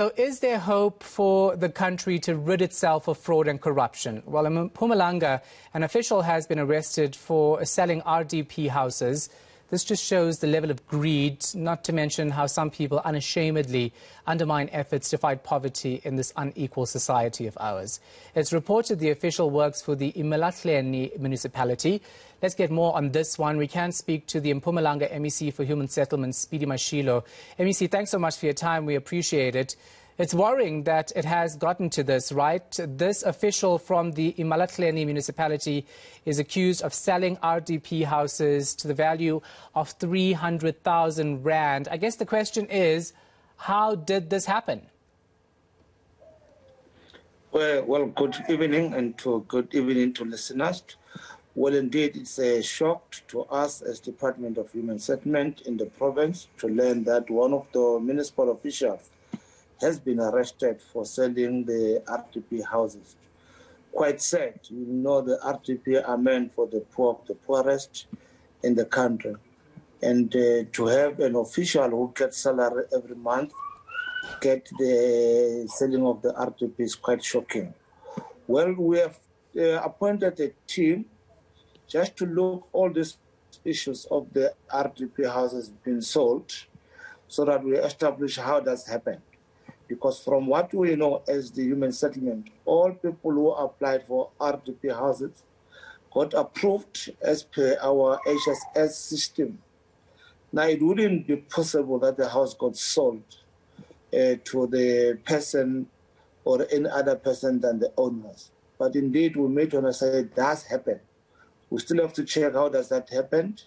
So is there hope for the country to rid itself of fraud and corruption? Well, in Mpumalanga, an official has been arrested for selling RDP houses. This just shows the level of greed, not to mention how some people unashamedly undermine efforts to fight poverty in this unequal society of ours. It's reported the official works for the Emalahleni Municipality. Let's get more on this one. We can speak to the Mpumalanga MEC for Human Settlements, Speedy Mashilo. MEC, thanks so much for your time. We appreciate it. It's worrying that it has gotten to this, right? This official from the Emalahleni Municipality is accused of selling RDP houses to the value of 300,000 rand. I guess the question is, how did this happen? Well, good evening and good evening to listeners. Well, indeed, it's a shock to us as Department of Human Settlement in the province to learn that one of the municipal officials has been arrested for selling the RDP houses. Quite sad. You know, the RDP are meant for the poor, the poorest in the country. And to have an official who gets salary every month get the selling of the RDP is quite shocking. Well, we have appointed a team just to look all these issues of the RDP houses being sold so that we establish how that's happened. Because from what we know as the human settlement, all people who applied for RDP houses got approved as per our HSS system. Now, it wouldn't be possible that the house got sold to the person or any other person than the owners. But indeed, we may want to say it does happen. We still have to check how does that happen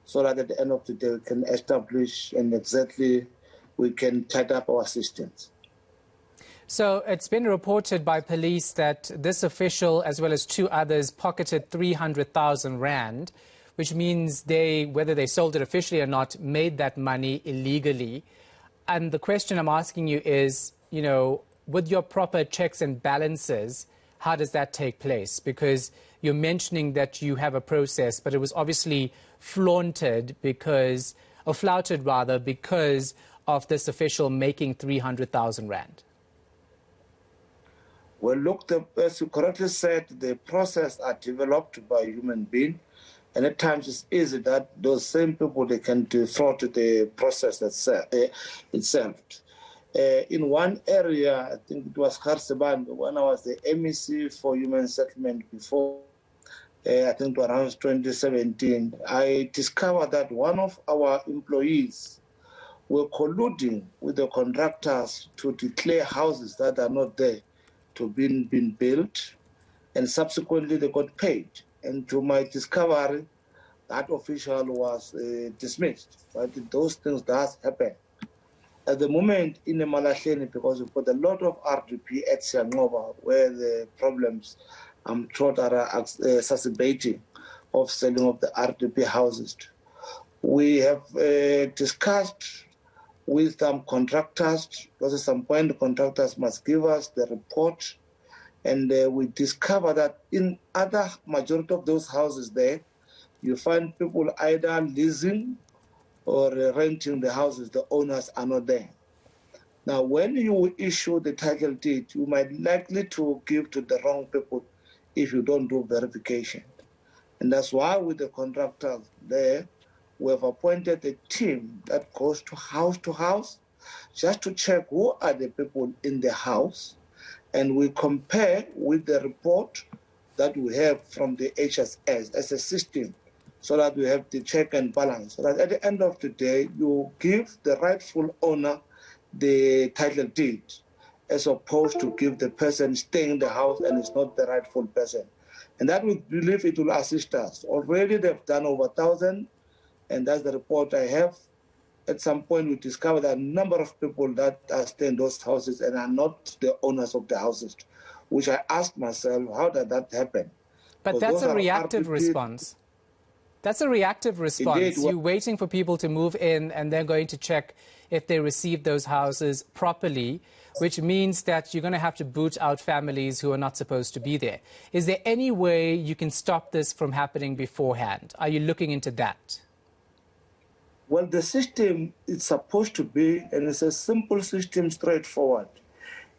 so that at the end of the day we can establish and exactly we can tidy up our systems. So it's been reported by police that this official, as well as two others, pocketed 300,000 rand, which means they, whether they sold it officially or not, made that money illegally. And the question I'm asking you is, you know, with your proper checks and balances, how does that take place? Because you're mentioning that you have a process, but it was obviously flouted because of this official making 300,000 rand. Well, look, as you correctly said, the process are developed by human beings, and at times it's easy that those same people, they can defraud the process itself. In one area, I think it was Kharseband, when I was the MEC for Human Settlement before, I think around 2017, I discovered that one of our employees were colluding with the contractors to declare houses that are not there to been built, and subsequently they got paid. And to my discovery, that official was dismissed. But those things does happen. At the moment in Emalahleni, because we've got a lot of RDP at Siangova, where the problems I'm told are exacerbating of selling of the RDP houses. We have discussed with some contractors, because at some point the contractors must give us the report, and we discover that in other majority of those houses there, you find people either leasing or renting the houses, the owners are not there. Now, when you issue the title deed, you might likely to give to the wrong people if you don't do verification. And that's why with the contractors there, we have appointed a team that goes to house just to check who are the people in the house, and we compare with the report that we have from the HSS as a system so that we have the check and balance. So that at the end of the day, you give the rightful owner the title deed as opposed to give the person staying in the house and it's not the rightful person. And that we believe it will assist us. Already they've done over 1,000. And that's the report I have. At some point, we discovered that a number of people that are staying in those houses and are not the owners of the houses, which I asked myself, how did that happen? But that's a reactive response. That's a reactive response. You're waiting for people to move in and they're going to check if they receive those houses properly, which means that you're going to have to boot out families who are not supposed to be there. Is there any way you can stop this from happening beforehand? Are you looking into that? Well, the system is supposed to be, and it's a simple system, straightforward.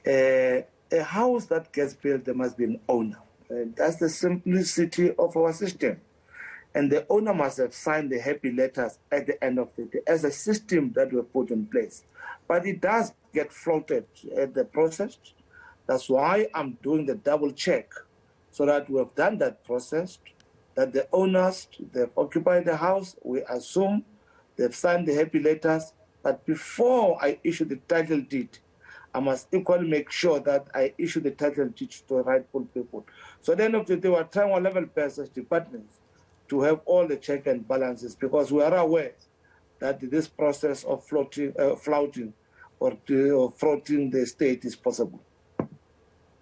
A house that gets built, there must be an owner. That's the simplicity of our system. And the owner must have signed the happy letters at the end of the day as a system that we put in place. But it does get floated at the process. That's why I'm doing the double check so that we have done that process, that the owners, they've occupied the house, we assume they've signed the happy letters. But before I issue the title deed, I must equally make sure that I issue the title deed to the rightful people. So at the end of the day, we're trying our level best as departments to have all the check and balances, because we are aware that this process of flouting or fraughting the state is possible.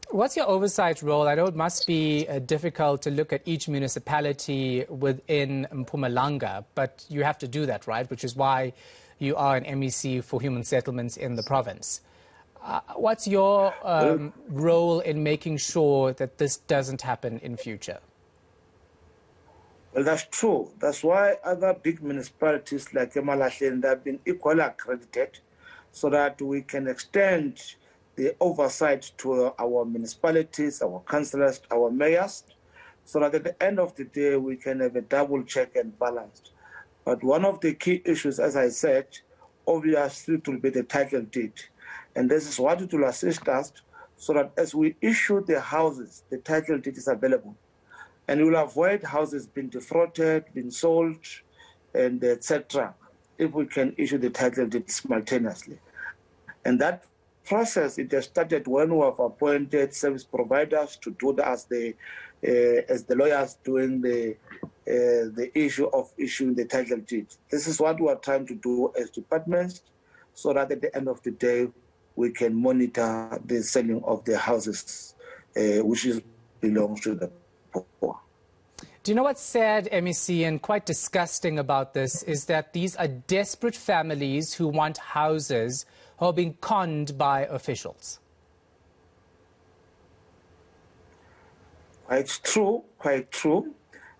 What's your oversight role? I know it must be difficult to look at each municipality within Mpumalanga, but you have to do that, right? Which is why you are an MEC for human settlements in the province. What's your role in making sure that this doesn't happen in future? Well, that's true. That's why other big municipalities like Emalahleni have been equally accredited so that we can extend the oversight to our municipalities, our councillors, our mayors, so that at the end of the day we can have a double check and balance. But one of the key issues, as I said, obviously it will be the title deed. And this is what it will assist us so that as we issue the houses, the title deed is available. And we will avoid houses being defrauded, being sold, and etc. if we can issue the title deed simultaneously. And that process, it has started when we have appointed service providers to do that as the lawyers doing the issue of issuing the title deed. This is what we are trying to do as departments, so that at the end of the day, we can monitor the selling of the houses, which belongs to the poor. Do you know what's sad, MEC, and quite disgusting about this is that these are desperate families who want houses who are being conned by officials? Quite true.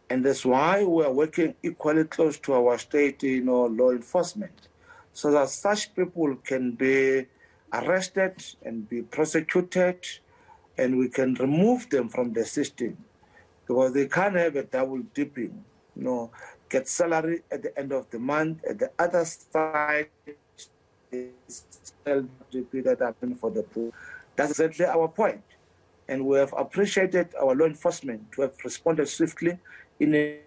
And that's why we are working equally close to our state, law enforcement, so that such people can be arrested and be prosecuted, and we can remove them from the system. Because they can't have a double dipping, get salary at the end of the month. At the other side, is RDP that happened for the poor. That's exactly our point. And we have appreciated our law enforcement to have responded swiftly in a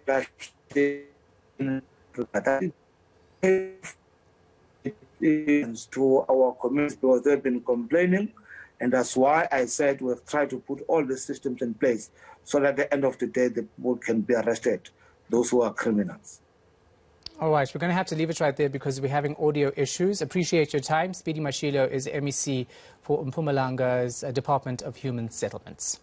to our community, because they've been complaining. And that's why I said we've tried to put all the systems in place so that at the end of the day, the people can be arrested, those who are criminals. All right, we're going to have to leave it right there because we're having audio issues. Appreciate your time. Speedy Mashilo is MEC for Mpumalanga's Department of Human Settlements.